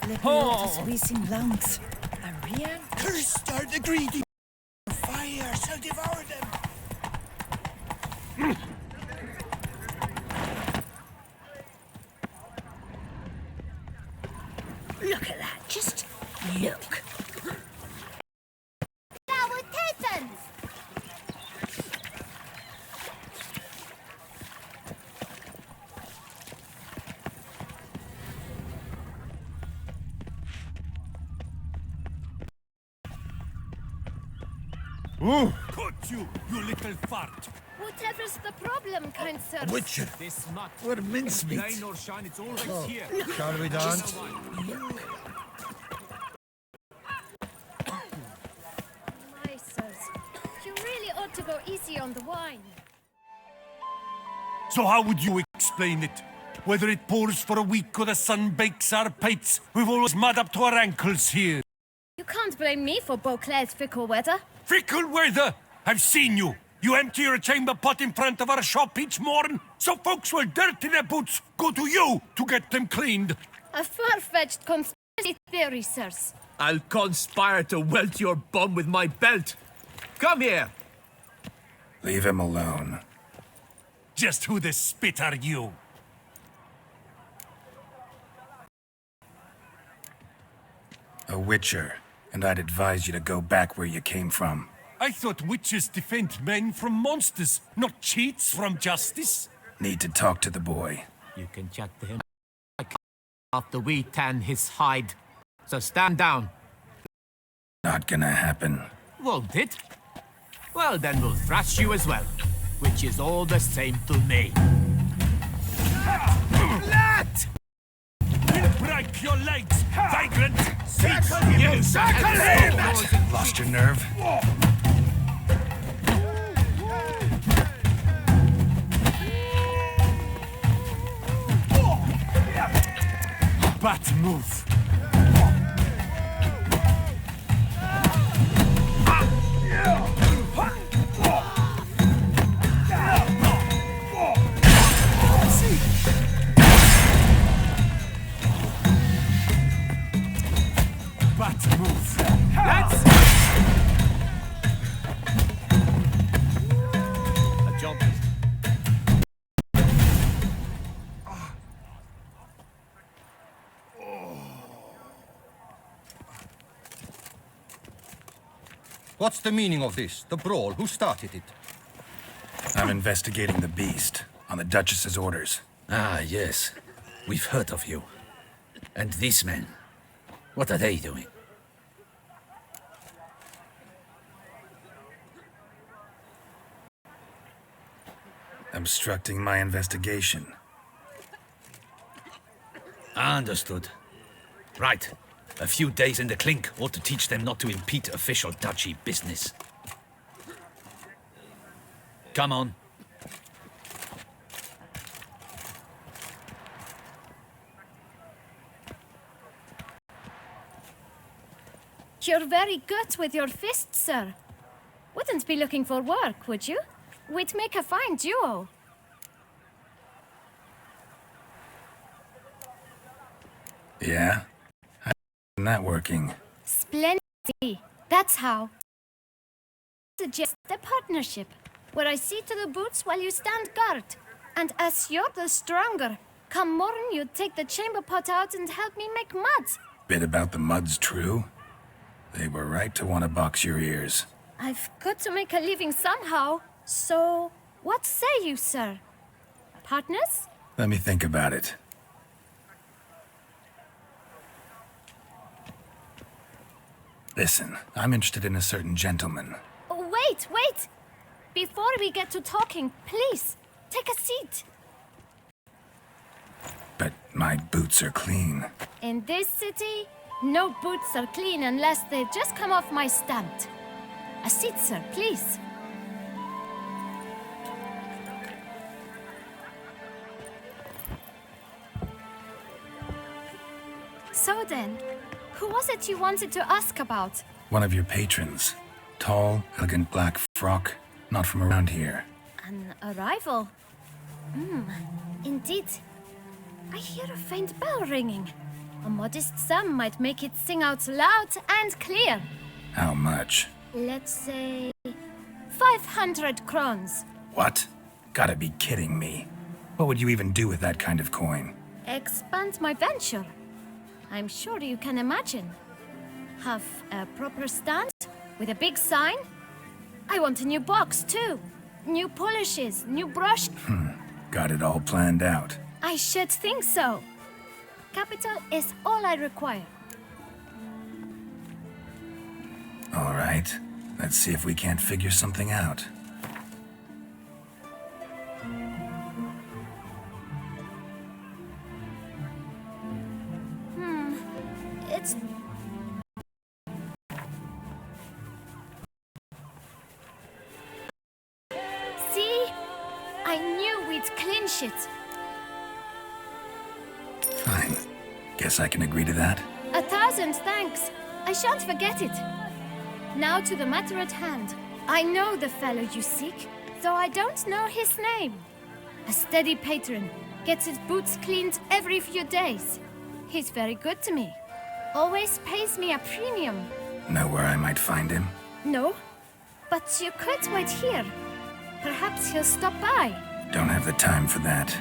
Lepiot's wheezing lungs. Arian? Cursed are the greedy. Fire shall devour them. Look at that, just look. Our Titans! Ooh. Cut you, you little fart! Whatever's the problem, kind sir? Witcher. This much. What mincemeat. Rain or shine, it's always here. Shall we dance? My sirs, you really ought to go easy on the wine. So how would you explain it? Whether it pours for a week or the sun bakes our pates, we've always mud up to our ankles here. You can't blame me for Beauclair's fickle weather. Fickle weather! I've seen you! You empty your chamber pot in front of our shop each morn, so folks will dirty their boots, go to you to get them cleaned. A far-fetched conspiracy theory, sirs. I'll conspire to welt your bum with my belt. Come here. Leave him alone. Just who the spit are you? A witcher, and I'd advise you to go back where you came from. I thought witches defend men from monsters, not cheats from justice. Need to talk to the boy. You can chat to him after we tan his hide. So stand down. Not gonna happen. Won't it? Well, then we'll thrash you as well, which is all the same to me. Let! We'll break your legs, vagrant! Circle him! Circle him! Lost your nerve? Bat move! Bat move! Let's... A job. What's the meaning of this? The brawl? Who started it? I'm investigating the beast, on the Duchess's orders. Ah, yes. We've heard of you. And these men, what are they doing? Obstructing my investigation. Understood. Right. A few days in the clink ought to teach them not to impede official duchy business. Come on. You're very good with your fists, sir. Wouldn't be looking for work, would you? We'd make a fine duo. Yeah? How's that working? Splendid. That's how. Suggest a partnership, where I see to the boots while you stand guard. And as you're the stronger, come morn you take the chamber pot out and help me make mud. Bit about the mud's true? They were right to want to box your ears. I've got to make a living somehow. So, what say you, sir? Partners? Let me think about it. Listen, I'm interested in a certain gentleman. Oh, wait! Before we get to talking, please, take a seat. But my boots are clean. In this city, no boots are clean unless they just come off my stand. A seat, sir, please. So then, who was it you wanted to ask about? One of your patrons. Tall, elegant black frock. Not from around here. An arrival? Indeed. I hear a faint bell ringing. A modest sum might make it sing out loud and clear. How much? Let's say 500 crowns. What? Gotta be kidding me. What would you even do with that kind of coin? Expand my venture. I'm sure you can imagine. Have a proper stand with a big sign. I want a new box too. New polishes, new brush. Got it all planned out. I should think so. Capital is all I require. All right. Let's see if we can't figure something out. It's... See? I knew we'd clinch it. Fine. Guess I can agree to that. 1,000 thanks. I shan't forget it. Now to the matter at hand. I know the fellow you seek, though I don't know his name. A steady patron, gets his boots cleaned every few days. He's very good to me. Always pays me a premium. Know where I might find him? No, but you could wait here. Perhaps he'll stop by. Don't have the time for that.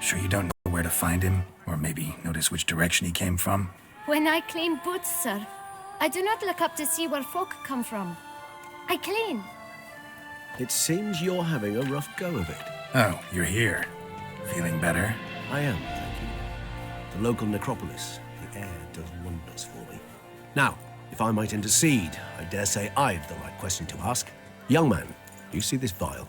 Sure you don't know where to find him? Or maybe notice which direction he came from? When I clean boots, sir, I do not look up to see where folk come from. I clean. It seems you're having a rough go of it. Oh, you're here. Feeling better? I am, thank you. The local necropolis. The air does wonders for me. Now, if I might intercede, I dare say I've the right question to ask. Young man, you see this vial?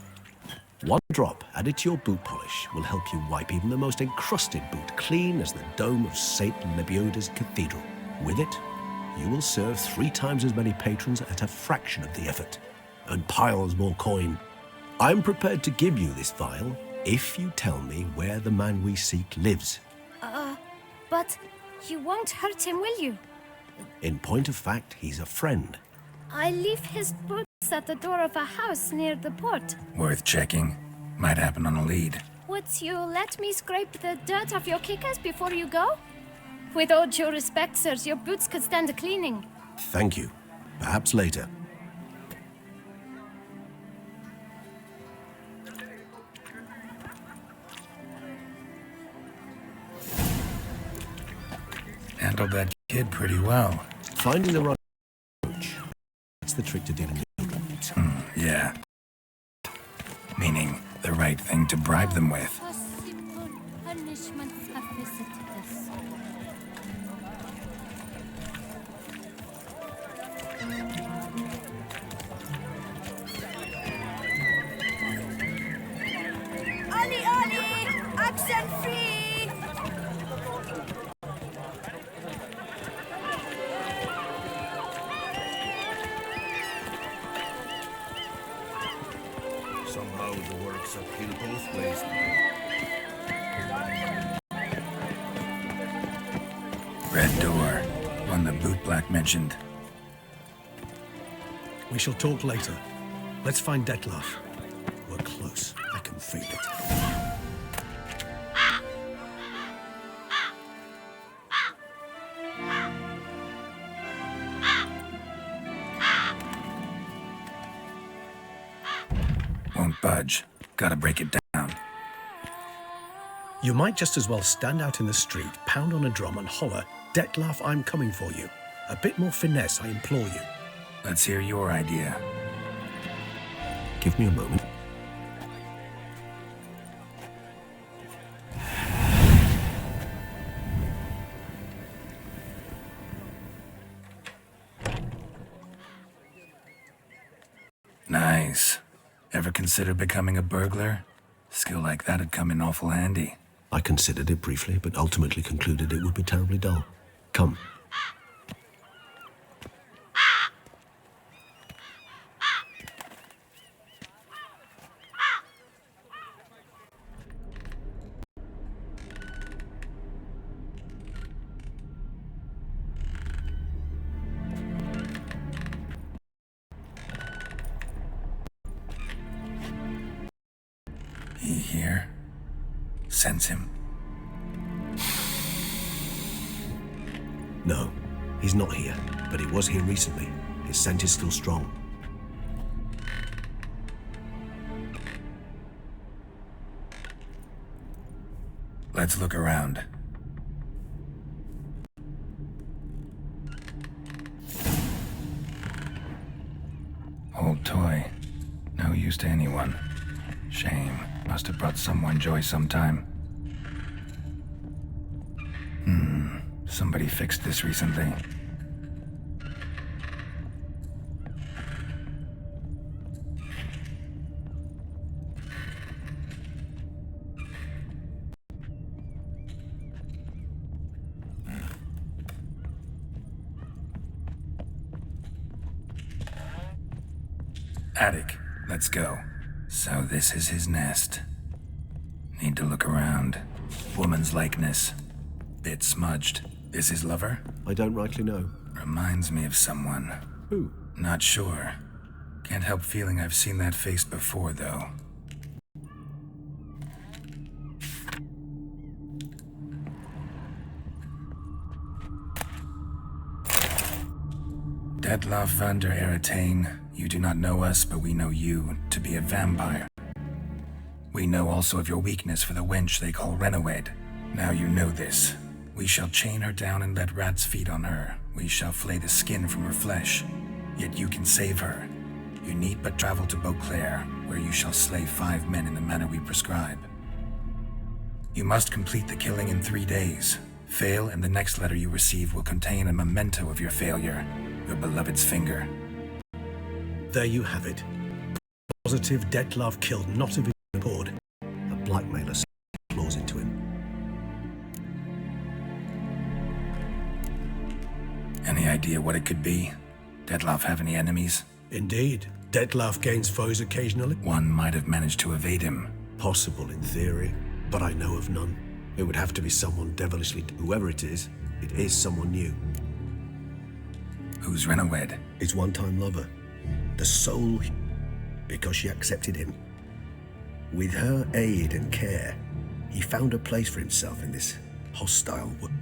One drop added to your boot polish will help you wipe even the most encrusted boot clean as the dome of St. Lebioda's cathedral. With it, you will serve 3 times as many patrons at a fraction of the effort, and piles more coin. I'm prepared to give you this vial if you tell me where the man we seek lives. But you won't hurt him, will you? In point of fact, he's a friend. I leave his boots at the door of a house near the port. Worth checking. Might happen on a lead. Would you let me scrape the dirt off your kickers before you go? With all due respect, sirs, your boots could stand a cleaning. Thank you. Perhaps later. Handled that kid pretty well. Finding the right approach. That's the trick to dealing with children. Yeah. Meaning the right thing to bribe them with. Possible punishments have visited us. Ollie, Ollie! Accent free! Somehow the works uphill both ways. Red door. One the bootblack mentioned. We shall talk later. Let's find Detlef. We're close. I can feel it. Won't budge. Gotta break it down. You might just as well stand out in the street, pound on a drum and holler, Detlef, I'm coming for you. A bit more finesse, I implore you. Let's hear your idea. Give me a moment. Nice. Ever consider becoming a burglar? Skill like that'd come in awful handy. I considered it briefly, but ultimately concluded it would be terribly dull. Come. He here? Sense him. No, he's not here, but he was here recently. His scent is still strong. Let's look around. Old toy. No use to anyone. Shame. Must have brought someone joy sometime. Somebody fixed this recently. Attic. Let's go. So this is his nest. Need to look around. Woman's likeness. Bit smudged. Is his lover? I don't rightly know. Reminds me of someone. Who? Not sure. Can't help feeling I've seen that face before, though. Detlef van der Eretain, you do not know us, but we know you to be a vampire. We know also of your weakness for the wench they call Renawed. Now you know this. We shall chain her down and let rats feed on her. We shall flay the skin from her flesh. Yet you can save her. You need but travel to Beauclair, where you shall slay 5 men in the manner we prescribe. You must complete the killing in 3 days. Fail, and the next letter you receive will contain a memento of your failure. Your beloved's finger. There you have it. Positive Detlef killed not of his own accord. A blackmailer claws into him. Any idea what it could be? Detlef have any enemies? Indeed. Detlef gains foes occasionally. One might have managed to evade him. Possible in theory, but I know of none. It would have to be someone devilishly... Whoever it is someone new. Who's Renawed? His one-time lover. The sole... because she accepted him. With her aid and care, he found a place for himself in this hostile world.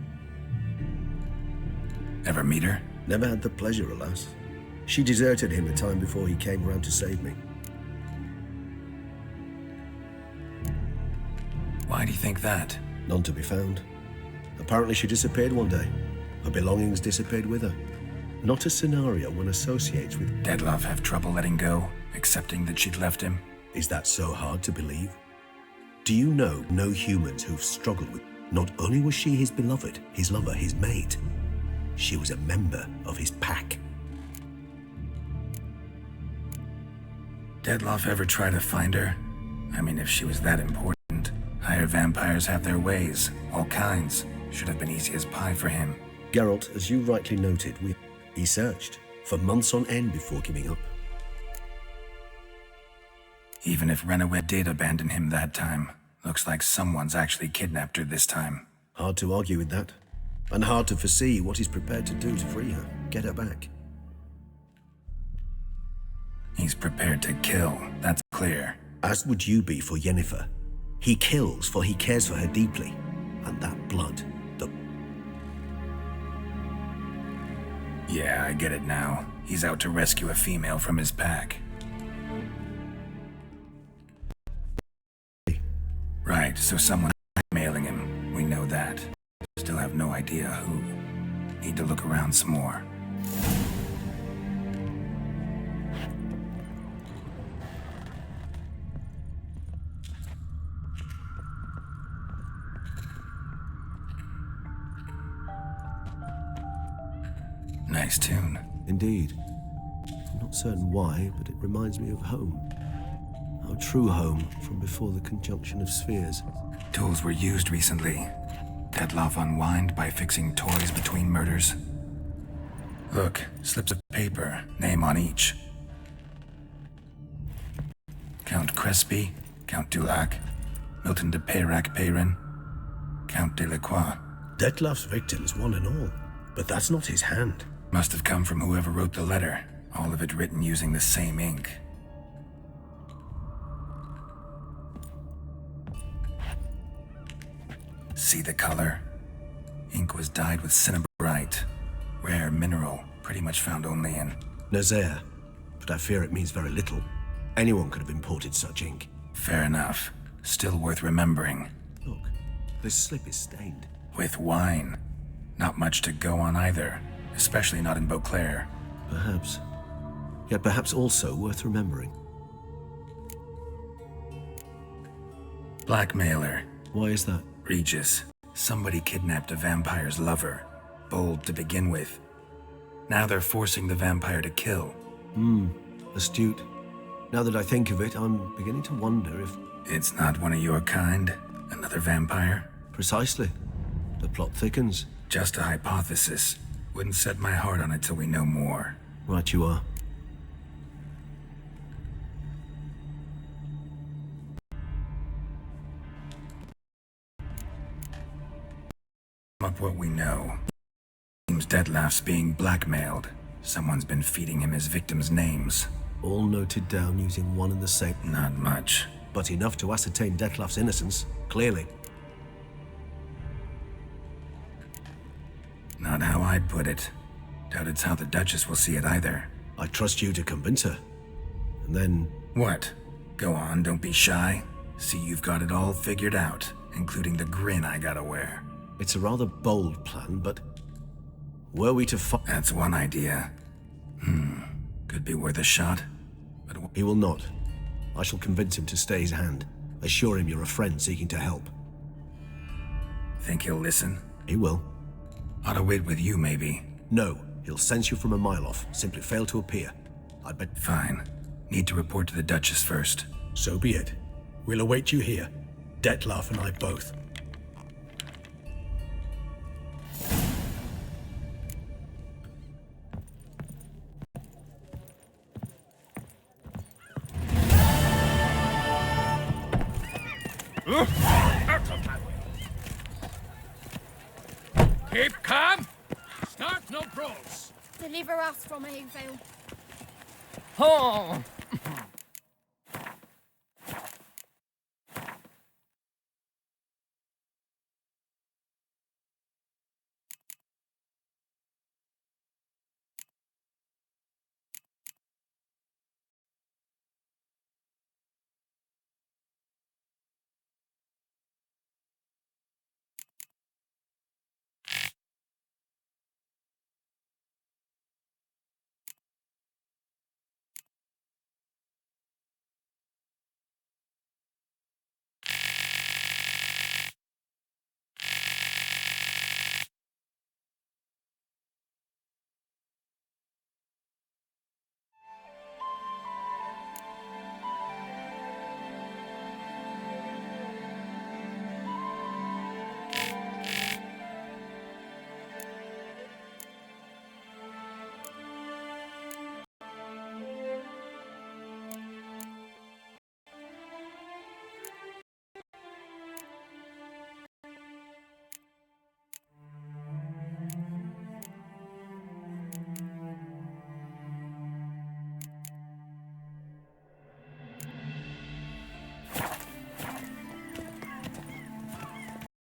Ever meet her? Never had the pleasure, alas. She deserted him a time before he came around to save me. Why do you think that? None to be found. Apparently she disappeared one day. Her belongings disappeared with her. Not a scenario one associates with... Detlef have trouble letting go, accepting that she'd left him? Is that so hard to believe? Do you know no humans who've struggled with... Not only was she his beloved, his lover, his mate, she was a member of his pack. Detlef ever try to find her? I mean, if she was that important. Higher vampires have their ways, all kinds. Should have been easy as pie for him. Geralt, as you rightly noted, he searched for months on end before giving up. Even if Renawed did abandon him that time, looks like someone's actually kidnapped her this time. Hard to argue with that. And hard to foresee what he's prepared to do to free her, get her back. He's prepared to kill, that's clear. As would you be for Yennefer. He kills for he cares for her deeply. And that blood, Yeah, I get it now. He's out to rescue a female from his pack. Right, so someone mailing him. We know that. Still have no idea who. Need to look around some more. Nice tune. Indeed. I'm not certain why, but it reminds me of home. Our true home from before the conjunction of spheres. Tools were used recently. Detlef unwind by fixing toys between murders. Look, slips of paper, name on each. Count Crespi, Count Dulac, Milton de Peyrac-Peyrin, Count Delacroix. Detlef's victims, one and all. But that's not his hand. Must have come from whoever wrote the letter, all of it written using the same ink. See the color? Ink was dyed with cinnabrite. Rare mineral, pretty much found only in... Nazaire. But I fear it means very little. Anyone could have imported such ink. Fair enough. Still worth remembering. Look, this slip is stained. With wine. Not much to go on either. Especially not in Beauclair. Perhaps. Yet perhaps also worth remembering. Blackmailer. Why is that? Regis. Somebody kidnapped a vampire's lover. Bold to begin with. Now they're forcing the vampire to kill. Astute. Now that I think of it, I'm beginning to wonder if... It's not one of your kind? Another vampire? Precisely. The plot thickens. Just a hypothesis. Wouldn't set my heart on it till we know more. Right you are. Up what we know. Seems Detlef's being blackmailed. Someone's been feeding him his victims' names. All noted down using one and the same. Not much. But enough to ascertain Detlef's innocence, clearly. Not how I'd put it. Doubt it's how the Duchess will see it either. I trust you to convince her. And then... What? Go on, don't be shy. See you've got it all figured out, including the grin I gotta wear. It's a rather bold plan, but... Were we to fight... That's one idea. Could be worth a shot. But He will not. I shall convince him to stay his hand. Assure him you're a friend seeking to help. think he'll listen? He will. Ought to wait with you, maybe. No, he'll sense you from a mile off. Simply fail to appear. I bet... Fine. Need to report to the Duchess first. So be it. We'll await you here. Detlef and I both. Out of my way. Keep calm. Start no brawls. Deliver us from evil. Oh,